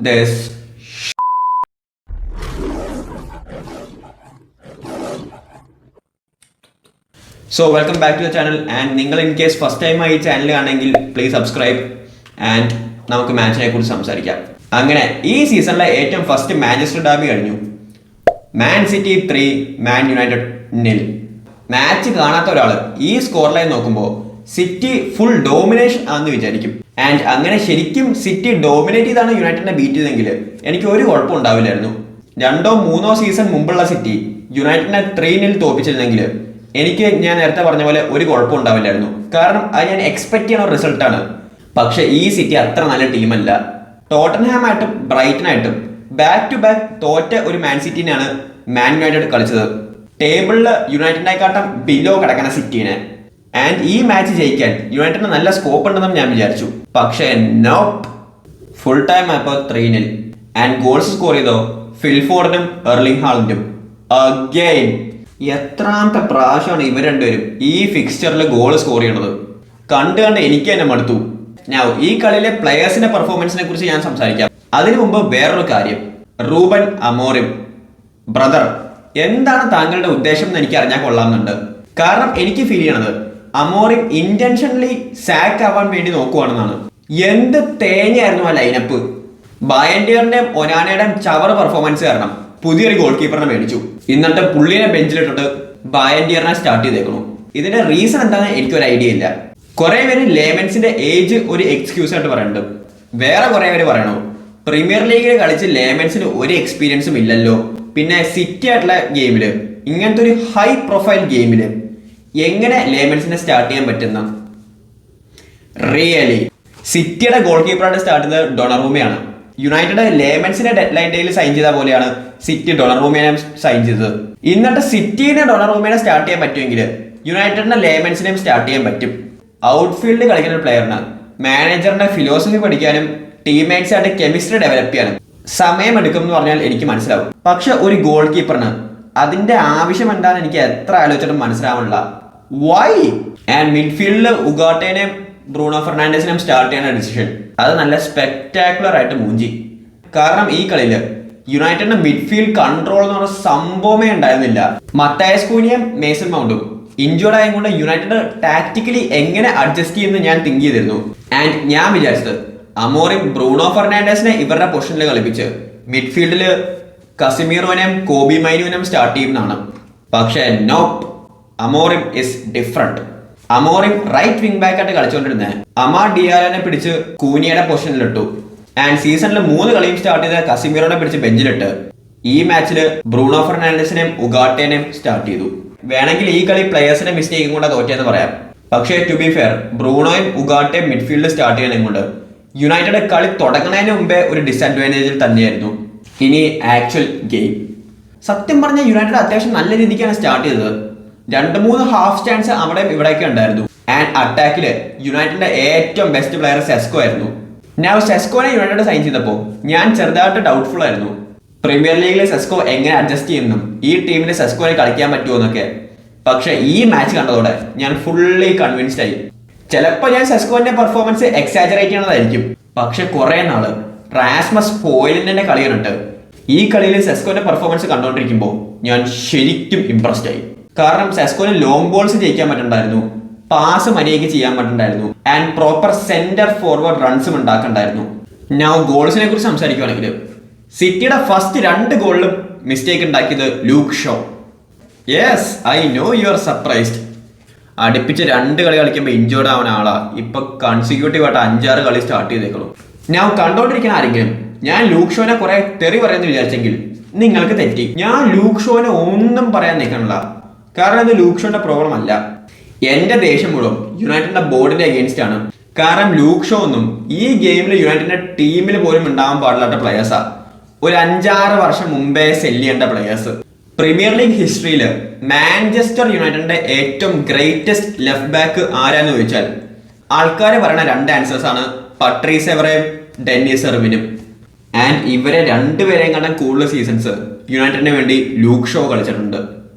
this. So welcome back to the channel, and നിങ്ങൾ in case first time ആയി channel ആണെങ്കിൽ please subscribe and നമുക്ക് മാച്ചിനെ കുറിച്ച് സംസാരിക്കാം. അങ്ങനെ ഈ സീസണിലെ ഏറ്റവും ഫസ്റ്റ് മാഞ്ചസ്റ്റർ ഡർബി കഴിഞ്ഞു. Man City 3 Man United 0. Match കാണാത്ത ഒരാൾ ഈ സ്കോർ ലൈൻ നോക്കുമ്പോൾ സിറ്റി ഫുൾ ഡോമിനേഷൻ ആണെന്ന് വിചാരിക്കും. ആൻഡ് അങ്ങനെ ശരിക്കും സിറ്റി ഡോമിനേറ്റ് ചെയ്താണ് യുണൈറ്റഡിനെ ബീറ്റ് ചെയ്തെങ്കിൽ എനിക്ക് ഒരു കുഴപ്പം ഉണ്ടാവില്ലായിരുന്നു. 2-3 സീസൺ മുമ്പുള്ള സിറ്റി യുണൈറ്റഡിനെ 3-0 തോപ്പിച്ചിരുന്നെങ്കിൽ എനിക്ക് ഞാൻ നേരത്തെ പറഞ്ഞ പോലെ ഒരു കുഴപ്പം ഉണ്ടാവില്ലായിരുന്നു. കാരണം അത് ഞാൻ എക്സ്പെക്ട് ചെയ്യുന്ന റിസൾട്ടാണ്. പക്ഷെ ഈ സിറ്റി അത്ര നല്ല ടീമല്ല. ടോട്ടൻഹാം ആയിട്ടും ബ്രൈറ്റൺ ആയിട്ടും ബാക്ക് ടു ബാക്ക് തോറ്റ ഒരു മാൻ സിറ്റിനെയാണ് മാൻ യുണൈറ്റഡ് കളിച്ചത്. ടേബിളിൽ യുണൈറ്റഡിനെക്കാട്ടും ബിലോ കിടക്കുന്ന സിറ്റീനെ. ആൻഡ് ഈ മാച്ച് ജയിക്കാൻ യുണൈറ്റഡിന് നല്ല സ്കോപ്പ് ഉണ്ടെന്നും ഞാൻ വിചാരിച്ചു. പക്ഷേ നോപ്പ്. ഫുൾ ടൈം ആയപ്പോൾ 3-0. ആൻഡ് ഗോൾസ് സ്കോർ ചെയ്തോ ഫിൽഫോർഡും എർലിംഗ് ഹാലൻഡും. അഗൈൻ എത്രാമത്തെ പ്രാവശ്യമാണ് ഇവർ രണ്ടുപേരും ഈ ഫിക്സ്ചറിൽ ഗോൾ സ്കോർ ചെയ്യണത്. കണ്ട് എനിക്ക് തന്നെ മടുത്തു. ഞാൻ ഈ കളിയിലെ പ്ലെയേഴ്സിന്റെ പെർഫോമൻസിനെ കുറിച്ച് ഞാൻ സംസാരിക്കാം. അതിനു മുമ്പ് വേറൊരു കാര്യം. റൂബൻ അമോറിം ബ്രദർ, എന്താണ് താങ്കളുടെ ഉദ്ദേശം എന്ന് എനിക്ക് അറിഞ്ഞാൽ കൊള്ളാമെന്നുണ്ട്. കാരണം എനിക്ക് ഫീൽ ചെയ്യണത് അമോറിം ഇന്റൻഷനലി സാക്ക് ആവാൻ വേണ്ടി നോക്കുവാണെന്നാണ്. എന്ത് തേങ്ങയായിരുന്നു ആ ലൈനപ്പ്. ബയൻഡിയറിന്റെയും ഒനാനയുടെയും ചവർ പെർഫോമൻസ് കാരണം പുതിയൊരു ഗോൾ കീപ്പറിനെ മേടിച്ചു. ഇന്നത്തെ പുള്ളിനെ ബെഞ്ചിലിട്ടിട്ട് ബയൻഡിയറിനെ സ്റ്റാർട്ട് ചെയ്തേക്കണു. ഇതിന്റെ റീസൺ എന്താണെന്ന് എനിക്കൊരു ഐഡിയ ഇല്ല. കുറെ പേര് ലേമൻസിന്റെ ഏജ് ഒരു എക്സ്ക്യൂസ് ആയിട്ട് പറയുന്നുണ്ട്. വേറെ കുറെ പേര് പറയണു പ്രീമിയർ ലീഗിൽ കളിച്ച് ലേമൻസിന് ഒരു എക്സ്പീരിയൻസും ഇല്ലല്ലോ, പിന്നെ സിറ്റി ആയിട്ടുള്ള ഗെയിമില് ഇങ്ങനത്തെ ഒരു ഹൈ പ്രൊഫൈൽ ഗെയിമില് എങ്ങനെ ലേമൻസിനെ സ്റ്റാർട്ട് ചെയ്യാൻ പറ്റുന്ന. റിയലി സിറ്റിയുടെ ഗോൾ കീപ്പറായിട്ട് സ്റ്റാർട്ട് ചെയ്തത് ഡൊണറൂമയാണ്. യുണൈറ്റഡ് ലേമൻസിനെ ഡെഡ് ലൈൻ ഡേയിൽ സൈൻ ചെയ്ത പോലെയാണ് സിറ്റി ഡൊണറൂമിനെ സൈൻ ചെയ്തത്. ഇന്നത്തെ സിറ്റിനെ ഡൊണറൂമിനെ സ്റ്റാർട്ട് ചെയ്യാൻ പറ്റുമെങ്കിൽ യുണൈറ്റഡിനെ ലേമൻസിനെയും സ്റ്റാർട്ട് ചെയ്യാൻ പറ്റും. ഔട്ട്ഫീൽഡ് കളിക്കുന്ന ഒരു പ്ലെയറിന് മാനേജറിന്റെ ഫിലോസഫി പഠിക്കാനും ടീംമേറ്റ്സ് ആയിട്ട് കെമിസ്ട്രി ഡെവലപ്പ് ചെയ്യാനും സമയമെടുക്കും എന്ന് പറഞ്ഞാൽ എനിക്ക് മനസ്സിലാവും. പക്ഷെ ഒരു ഗോൾ കീപ്പറിന് അതിന്റെ ആവശ്യം എന്താണെന്ന് എനിക്ക് എത്ര ആലോചിച്ചിട്ടും മനസ്സിലാവുന്നില്ല. വൈ? ആൻഡ് മിഡ്ഫീൽഡിൽ ഉഗാട്ടേനെയും ബ്രൂണോ ഫെർണാണ്ടസിനെയും സ്റ്റാർട്ട് ചെയ്യുന്ന ഡിസിഷൻ അത് നല്ല സ്പെക്ടാക്കുലർ ആയിട്ട് മൂഞ്ചി. കാരണം ഈ കളിയിൽ യുണൈറ്റഡിന്റെ മിഡ്ഫീൽഡ് കൺട്രോൾ എന്ന് പറഞ്ഞ സംഭവമേ ഉണ്ടായിരുന്നില്ല. മത്തായസ് കൂനിയും മേസൺ മൗണ്ടും ഇൻജോർഡ് ആയതുകൊണ്ട് യുണൈറ്റഡ് ടാക്ടിക്കലി എങ്ങനെ അഡ്ജസ്റ്റ് ചെയ്യുമെന്ന് ഞാൻ തിങ്ക് ചെയ്തിരുന്നു. ആൻഡ് ഞാൻ വിചാരിച്ചത് അമോറിം ബ്രൂണോ ഫെർണാണ്ടസിനെ ഇവരുടെ പൊസിഷനിൽ കളിപ്പിച്ച് മിഡ്ഫീൽഡിൽ കസിമീറോനെയും കോബി മൈനുവിനെയും സ്റ്റാർട്ട് ചെയ്യുന്നതാണ്. പക്ഷേ nope. Amorim is different. Amorim right wing back ആയിട്ട് കളിച്ചുകൊണ്ടിരുന്നത് അമാ ഡിയാലോനെ പിടിച്ച് കൂനിയുടെ പൊസിഷനിലിട്ടു. ആൻഡ് സീസണിൽ 3 കളിയും സ്റ്റാർട്ട് ചെയ്ത കസിമീറോനെ പിടിച്ച് ബെഞ്ചിലിട്ട് ഈ മാച്ചിൽ ബ്രൂണോ ഫെർണാണ്ടസിനെയും ഉഗാട്ടേനെയും സ്റ്റാർട്ട് ചെയ്തു. വേണമെങ്കിൽ ഈ കളി പ്ലെയേഴ്സിന്റെ മിസ്റ്റേക്കും കൂടെ തോറ്റിയെന്ന് പറയാം. പക്ഷേ ടു ബി ഫെയർ ബ്രൂണോയും ഉഗാട്ടയും മിഡ്ഫീൽഡിൽ സ്റ്റാർട്ട് ചെയ്യുന്നത് കൊണ്ട് യുണൈറ്റഡ് കളി തുടങ്ങുന്നതിന് മുമ്പേ ഒരു ഡിസഡ്വാൻറ്റേജിൽ തന്നെയായിരുന്നു. ഇനി ആക്ച്വൽ ഗെയിം. സത്യം പറഞ്ഞാൽ യുണൈറ്റഡ് അത്യാവശ്യം നല്ല രീതിക്കാണ് സ്റ്റാർട്ട് ചെയ്തത്. 2-3 ഹാഫ് സ്റ്റാൻഡ്സ് അവിടെ ഇവിടെയൊക്കെ ഉണ്ടായിരുന്നു. ആൻഡ് അറ്റാക്കില് യുണൈറ്റഡിന്റെ ഏറ്റവും ബെസ്റ്റ് പ്ലെയർ സെസ്കോ ആയിരുന്നു. ഞാൻ സെസ്കോനെ യുണൈറ്റഡ് സൈൻ ചെയ്തപ്പോൾ ഞാൻ ചെറുതായിട്ട് ഡൗട്ട്ഫുൾ ആയിരുന്നു. പ്രീമിയർ ലീഗിലെ സെസ്കോ എങ്ങനെ അഡ്ജസ്റ്റ് ചെയ്യുന്നു, ഈ ടീമിൽ സെസ്കോനെ കളിക്കാൻ പറ്റുമോ എന്നൊക്കെ. പക്ഷെ ഈ മാച്ച് കണ്ടതോടെ ഞാൻ ഫുള്ളി കൺവിൻസ്ഡ് ആയി. ചിലപ്പോൾ ഞാൻ സെസ്കോന്റെ പെർഫോമൻസ് എക്സാജറേറ്റ് ചെയ്യണതായിരിക്കും. പക്ഷെ കുറെ നാള് റാസ്മസ് ഹോയിലൻഡിന്റെ കളി കണ്ടിട്ട് ഈ കളിയിൽ സെസ്കോന്റെ പെർഫോമൻസ് കണ്ടുകൊണ്ടിരിക്കുമ്പോൾ ഞാൻ ശരിക്കും ഇംപ്രസ്ഡ് ആയി. കാരണം സെസ്കോന് ലോങ് ബോൾസ് ജയിക്കാൻ പറ്റുന്നുണ്ടായിരുന്നു, പാസ് മര്യാദയ്ക്ക് ചെയ്യാൻ പറ്റുന്നുണ്ടായിരുന്നു, ആൻഡ് പ്രോപ്പർ സെന്റർ ഫോർവേഡ് റൺസും ഉണ്ടാക്കണ്ടായിരുന്നു. ഞാൻ ഗോൾസിനെ കുറിച്ച് സംസാരിക്കുകയാണെങ്കിൽ സിറ്റിയുടെ ഫസ്റ്റ് 2 ഗോളിലും മിസ്റ്റേക്ക് ഉണ്ടാക്കിയത് Luke Shaw. Yes, I know you are surprised. അടുപ്പിച്ച് 2 കളി കളിക്കുമ്പോൾ ഇഞ്ചോർഡ് ആവുന്ന ആളാ ഇപ്പൊ കൺസിക്യൂട്ടീവ് ആയിട്ട് 5-6 കളി സ്റ്റാർട്ട് ചെയ്തേക്കുള്ളൂ. ഞാൻ കണ്ടോണ്ടിരിക്കുന്ന ആരെങ്കിലും ഞാൻ ലൂക്ക് ഷോനെ കുറെ തെറി പറയുന്നു വിചാരിച്ചെങ്കിൽ നിങ്ങൾക്ക് തെറ്റി. ഞാൻ ലൂക്ക് ഷോനെ ഒന്നും പറയാൻ നിൽക്കണില്ല. കാരണം ഇത് ലൂക്ക് ഷോന്റെ പ്രോബ്ലം അല്ല. എന്റെ ദേഷ്യം മുഴുവൻ യുണൈറ്റഡിന്റെ ബോർഡിന്റെ അഗേൻസ്റ്റ് ആണ്. കാരണം ലൂക്ക് ഷോ ഒന്നും ഈ ഗെയിമിൽ യുണൈറ്റഡിന്റെ ടീമിൽ പോലും ഉണ്ടാവാൻ പാടില്ലാത്ത പ്ലെയേഴ്സാ. ഒരു 5-6 വർഷം മുമ്പേ സെല്ല് ചെയ്യേണ്ട പ്ലെയേഴ്സ്. പ്രീമിയർ ലീഗ് ഹിസ്റ്ററിയിൽ മാഞ്ചസ്റ്റർ യുണൈറ്റഡിന്റെ ഏറ്റവും ഗ്രേറ്റസ്റ്റ് ലെഫ്റ്റ് ബാക്ക് ആരാന്ന് ചോദിച്ചാൽ ആൾക്കാർ പറയുന്ന 2 ആൻസേഴ്സ് ആണ് പട്രീസ് എവറയും ഡെന്നിസ് എർവിനും. ആൻഡ് ഇവരെ 2 പേരെയും കണ്ടാൽ കൂടുതൽ സീസൺസ് യുണൈറ്റഡിന് വേണ്ടി ലൂക്ക് ഷോ കളിച്ചിട്ടുണ്ട്.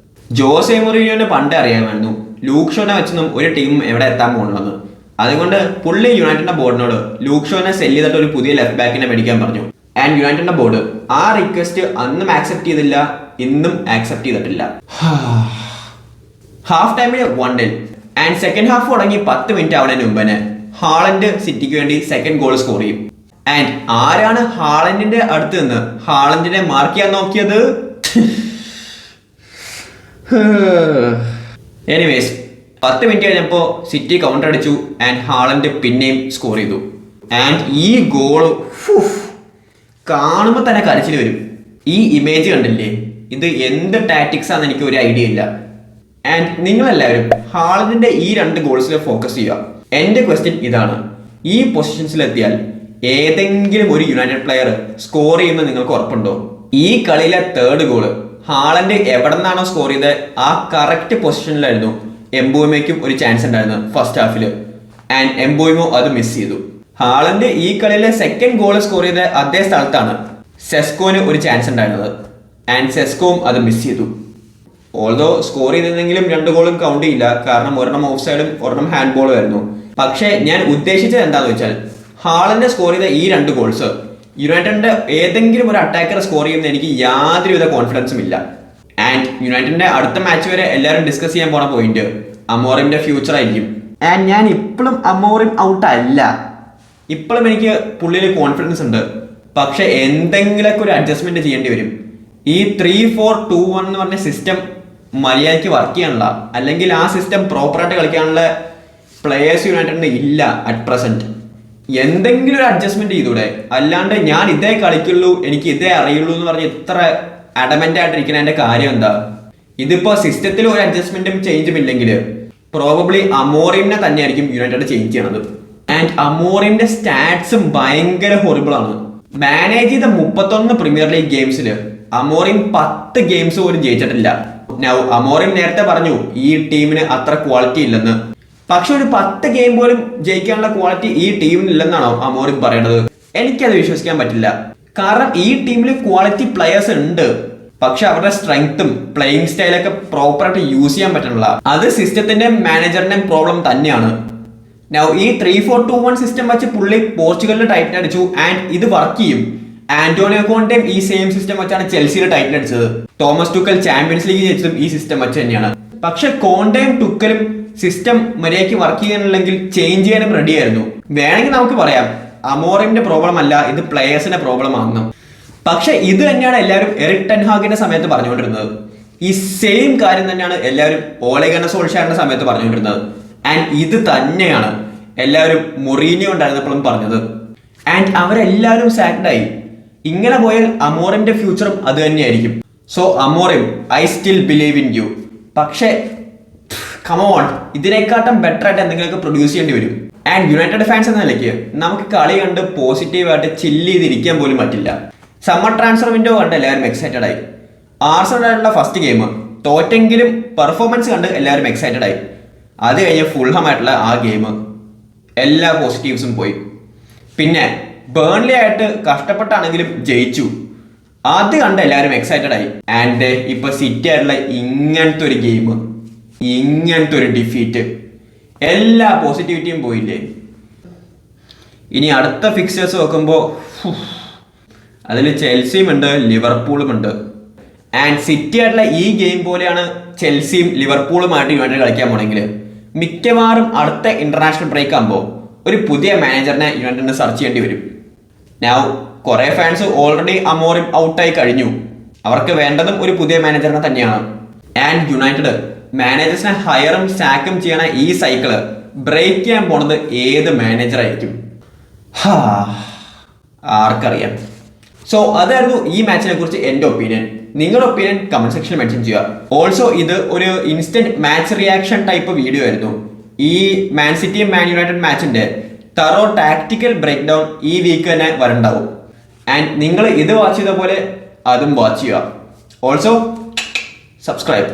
ജോസെ മൊറീനിയോനെ പണ്ടേ അറിയാമായിരുന്നു ലൂക്ക് ഷോനെ വെച്ചൊന്നും ഒരു ടീമും എവിടെ എത്താൻ പോകുന്നത്. അതുകൊണ്ട് പുള്ളി യുണൈറ്റഡിന്റെ ബോർഡിനോട് ലൂക്ക് ഷോനെ സെല്ല് ചെയ്തിട്ട് ഒരു പുതിയ ലെഫ്റ്റ് ബാക്കിനെ മേടിക്കാൻ പറഞ്ഞു. ആൻഡ് യുണൈറ്റഡിന്റെ ബോർഡ് ആ റിക്വസ്റ്റ് അന്നും ആക്സെപ്റ്റ് ചെയ്തില്ല, ഇന്നും ആക്സെപ്റ്റ് ചെയ്തിട്ടില്ല. ഹാഫ് ടൈമിന് 1-0 ആൻഡ് സെക്കൻഡ് ഹാഫ് തുടങ്ങി 10 മിനിറ്റ് ആവുന്നതിന് മുമ്പ് തന്നെ ഹാളൻഡ് സിറ്റിക്ക് വേണ്ടി സെക്കൻഡ് ഗോൾ സ്കോർ ചെയ്യും. ആൻഡ് ആരാണ് ഹാളൻഡിന്റെ അടുത്ത് നിന്ന് ഹാളൻഡിനെ മാർക്ക് ചെയ്യാൻ നോക്കിയത്? എനിവേസ് 10 മിനിറ്റ് കഴിഞ്ഞപ്പോൾ സിറ്റി കൗണ്ടർ അടിച്ചു ആൻഡ് ഹാളൻഡ് പിന്നെയും സ്കോർ ചെയ്തു. ആൻഡ് ഈ ഗോള് കാണുമ്പോൾ തന്നെ കരച്ചിൽ വരും. ഈ ഇമേജ് കണ്ടില്ലേ? ഇത് എന്ത് ടാറ്റിക്സ് ആണെന്ന് എനിക്ക് ഒരു ഐഡിയ ഇല്ല. ആൻഡ് നിങ്ങളെല്ലാവരും ഹാളൻഡിന്റെ ഈ 2 ഗോൾസിൽ ഫോക്കസ് ചെയ്യുക. എന്റെ ക്വസ്റ്റ്യൻ ഇതാണ്, ഈ പൊസിഷൻസിലെത്തിയാൽ ഏതെങ്കിലും ഒരു യുണൈറ്റഡ് പ്ലെയർ സ്കോർ ചെയ്യുമെന്ന് നിങ്ങൾക്ക് ഉറപ്പുണ്ടോ? ഈ കളിയിലെ 3rd ഗോള് ഹാളൻഡ് എവിടെ നിന്നാണോ സ്കോർ ചെയ്തത് ആ കറക്റ്റ് പൊസിഷനിലായിരുന്നു എംബോയ്മയ്ക്കും ഒരു ചാൻസ് ഉണ്ടായിരുന്നു ഫസ്റ്റ് ഹാഫിൽ. ആൻഡ് എംബോയ്മോ അത് മിസ് ചെയ്തു. ഹാളൻഡ് ഈ കളിയിലെ സെക്കൻഡ് ഗോൾ സ്കോർ ചെയ്ത അതേ സ്ഥലത്താണ് സെസ്കോന് ഒരു ചാൻസ് ഉണ്ടായിരുന്നത്. ആൻഡ് സെസ്കോയും അത് മിസ് ചെയ്തു. ഓൾദോ സ്കോർ ചെയ്തിരുന്നെങ്കിലും 2 ഗോളും കൗണ്ട് ചെയ്യില്ല, കാരണം ഒരെണ്ണം ഓഫ് സൈഡും ഒരെണ്ണം ഹാൻഡ് ബോളും ആയിരുന്നു. പക്ഷേ ഞാൻ ഉദ്ദേശിച്ചത് എന്താണെന്ന് വെച്ചാൽ ഹാളൻഡ് സ്കോർ ചെയ്ത ഈ 2 ഗോൾസ് യുണൈറ്റഡിന്റെ ഏതെങ്കിലും ഒരു അറ്റാക്കർ സ്കോർ ചെയ്യുന്ന എനിക്ക് യാതൊരുവിധ കോൺഫിഡൻസും ഇല്ല. ആൻഡ് യുണൈറ്റഡിന്റെ അടുത്ത മാച്ച് വരെ എല്ലാവരും ഡിസ്കസ് ചെയ്യാൻ പോണ പോയിന്റ് അമോറിന്റെ ഫ്യൂച്ചർ ആയിരിക്കും. ആൻഡ് ഞാൻ ഇപ്പോഴും അമോറിം ഔട്ട് അല്ല, ഇപ്പോഴും എനിക്ക് പുള്ളിയിൽ കോൺഫിഡൻസ് ഉണ്ട്. പക്ഷെ എന്തെങ്കിലുമൊക്കെ ഒരു അഡ്ജസ്റ്റ്മെന്റ് ചെയ്യേണ്ടി വരും. ഈ 3-4-2-1 എന്ന് പറഞ്ഞ സിസ്റ്റം മര്യാദയ്ക്ക് വർക്ക് ചെയ്യാനുള്ള, അല്ലെങ്കിൽ ആ സിസ്റ്റം പ്രോപ്പറായിട്ട് കളിക്കാനുള്ള പ്ലേയേഴ്സ് യുണൈറ്റഡിന് ഇല്ല അറ്റ് പ്രസന്റ്. എന്തെങ്കിലും ഒരു അഡ്ജസ്റ്റ്മെന്റ് ചെയ്തൂടെ? അല്ലാണ്ട് ഞാൻ ഇതേ കളിക്കുള്ളൂ, എനിക്ക് ഇതേ അറിയുള്ളൂ എന്ന് പറഞ്ഞ് ഇത്ര അഡമന്റ് ആയിട്ടിരിക്കുന്ന എന്റെ കാര്യം എന്താ? ഇതിപ്പോ സിസ്റ്റത്തിൽ ഒരു അഡ്ജസ്റ്റ്മെന്റും ചേഞ്ചും ഇല്ലെങ്കിൽ പ്രോബബ്ലി അമോറിനെ തന്നെയായിരിക്കും യുണൈറ്റഡ് ചേഞ്ച് ചെയ്യണത്. ആൻഡ് അമോറിന്റെ സ്റ്റാറ്റ്സും ഭയങ്കര ഹൊറിബിൾ ആണ്. മാനേജ് ചെയ്ത 31 പ്രീമിയർ ലീഗ് ഗെയിംസിൽ അമോറിൻ 10 ഗെയിംസ് പോലും ജയിച്ചിട്ടില്ല. അമോറിൻ നേരത്തെ പറഞ്ഞു ഈ ടീമിന് അത്ര ക്വാളിറ്റി ഇല്ലെന്ന്. പക്ഷെ ഒരു 10 ഗെയിം പോലും ജയിക്കാനുള്ള ക്വാളിറ്റി ഈ ടീമിന് ഇല്ലെന്നാണോ അമോറിൻ പറയണത്? എനിക്കത് വിശ്വസിക്കാൻ പറ്റില്ല. കാരണം ഈ ടീമിൽ ക്വാളിറ്റി പ്ലെയേഴ്സ് ഉണ്ട്, പക്ഷെ അവരുടെ സ്ട്രെങ്ത്തും പ്ലേയിങ് സ്റ്റൈലൊക്കെ പ്രോപ്പറായിട്ട് യൂസ് ചെയ്യാൻ പറ്റണില്ല. അത് സിസ്റ്റത്തിന്റെ മാനേജറിന്റെ പ്രോബ്ലം തന്നെയാണ്. ഈ 3-4-2-1 സിസ്റ്റം വെച്ച് പുള്ളി പോർച്ചുഗലിൽ ടൈറ്റിൽ അടിച്ചു ആൻഡ് ഇത് വർക്ക് ചെയ്യും. ആന്റോണിയോ കോണ്ടെയും ഈ സെയിം സിസ്റ്റം വെച്ചാണ് ചെൽസിയിൽ ടൈറ്റിൽ അടിച്ചത്. തോമസ് ടുക്കൽ ചാമ്പ്യൻസ് ലീഗ് ജയിച്ചതും ഈ സിസ്റ്റം വെച്ച് തന്നെയാണ്. പക്ഷെ കോണ്ടെയും ടുക്കലും സിസ്റ്റം മര്യാദയ്ക്ക് വർക്ക് ചെയ്യാനില്ലെങ്കിൽ ചേഞ്ച് ചെയ്യാനും റെഡി ആയിരുന്നു. വേണമെങ്കിൽ നമുക്ക് പറയാം അമോറിന്റെ പ്രോബ്ലം അല്ല, ഇത് പ്ലേയേഴ്സിന്റെ പ്രോബ്ലം ആണെന്ന്. പക്ഷെ ഇത് തന്നെയാണ് എല്ലാവരും എറിക് ടെൻ ഹാഗിന്റെ സമയത്ത് പറഞ്ഞുകൊണ്ടിരുന്നത്. ഈ സെയിം കാര്യം തന്നെയാണ് എല്ലാവരും ഓലെ ഗണ്ണർ സോൾഷ്യാറിന്റെ സമയത്ത് പറഞ്ഞുകൊണ്ടിരുന്നത്. ആൻഡ് ഇത് തന്നെയാണ് എല്ലാവരും മൊറീനിയോ ഉണ്ടായിരുന്നപ്പോഴും പറഞ്ഞത്. ആൻഡ് അവരെല്ലാവരും സാക്ഡായി. ഇങ്ങനെ പോയാൽ അമോറിന്റെ ഫ്യൂച്ചറും അത് തന്നെയായിരിക്കും. So Amorim, I still believe in you. പക്ഷേ കമോൺ, ഇതിനെക്കാട്ടും ബെറ്റർ ആയിട്ട് എന്തെങ്കിലുമൊക്കെ പ്രൊഡ്യൂസ് ചെയ്യേണ്ടി വരും. ആൻഡ് യുണൈറ്റഡ് ഫാൻസ് എന്ന നിലയ്ക്ക് നമുക്ക് കളി കണ്ട് പോസിറ്റീവായിട്ട് ചില്ല് ചെയ്തിരിക്കാൻ പോലും പറ്റില്ല. സമ്മർ ട്രാൻസ്ഫർ വിൻഡോ കണ്ട് എല്ലാവരും എക്സൈറ്റഡ് ആയി. ആർസണലായിട്ടുള്ള ഫസ്റ്റ് ഗെയിം തോറ്റെങ്കിലും പെർഫോമൻസ് കണ്ട് എല്ലാവരും എക്സൈറ്റഡ് ആയി. അത് കഴിഞ്ഞ് ഫുൾഹാമായിട്ടുള്ള ആ ഗെയിം എല്ലാ പോസിറ്റീവ്സും പോയി. പിന്നെ ബേൺലി ആയിട്ട് കഷ്ടപ്പെട്ടാണെങ്കിലും ജയിച്ചു, അത് കണ്ട് എല്ലാവരും എക്സൈറ്റഡ് ആയി. ആൻഡ് ഇപ്പൊ സിറ്റി ആയിട്ടുള്ള ഇങ്ങനത്തെ ഒരു ഗെയിം, ഇങ്ങനത്തെ ഒരു ഡിഫീറ്റ്, എല്ലാ പോസിറ്റിവിറ്റിയും പോയില്ലേ. ഇനി അടുത്ത ഫിക്സേഴ്സ് നോക്കുമ്പോൾ അതിൽ ചെൽസിയും ഉണ്ട്, ലിവർപൂളും ഉണ്ട്. ആൻഡ് സിറ്റി ആയിട്ടുള്ള ഈ ഗെയിം പോലെയാണ് ചെൽസിയും ലിവർപൂളുമായിട്ട് യുണൈറ്റഡ് കളിക്കാൻ പോണെങ്കിൽ മിക്കവാറും അടുത്ത ഇന്റർനാഷണൽ ബ്രേക്ക് ആകുമ്പോൾ ഒരു പുതിയ മാനേജറിനെ യുണൈറ്റഡിന് സെർച്ച് ചെയ്യേണ്ടി വരും. കുറെ ഫാൻസ് ഓൾറെഡി അമോറിം ഔട്ടായി കഴിഞ്ഞു. അവർക്ക് വേണ്ടതും ഒരു പുതിയ മാനേജറിനെ തന്നെയാണ്. ആൻഡ് യുണൈറ്റഡ് മാനേജേഴ്സിനെ ഹയറും സാക്കും ചെയ്യണ ഈ സൈക്കിള് ബ്രേക്ക് ചെയ്യാൻ പോണത് ഏത് മാനേജർ ആയിരിക്കും? ആർക്കറിയാം. സോ അതായിരുന്നു ഈ മാച്ചിനെ കുറിച്ച് എൻ്റെ ഒപ്പീനിയൻ. നിങ്ങളുടെ ഒപ്പീനിയൻ കമന്റ് സെക്ഷനിൽ മെൻഷൻ ചെയ്യുക. ഓൾസോ ഇത് ഒരു instant match reaction type video ആയിരുന്നു. ഈ മാൻ സിറ്റി മാൻ യുണൈറ്റഡ് മാച്ചിന്റെ തറോ ടാക്ടിക്കൽ ബ്രേക്ക് ഡൗൺ ഈ വീക്ക് തന്നെ വരണ്ടാവും. ആൻഡ് നിങ്ങൾ ഇത് വാച്ച് ചെയ്ത പോലെ അതും വാച്ച് ചെയ്യുക. Also subscribe.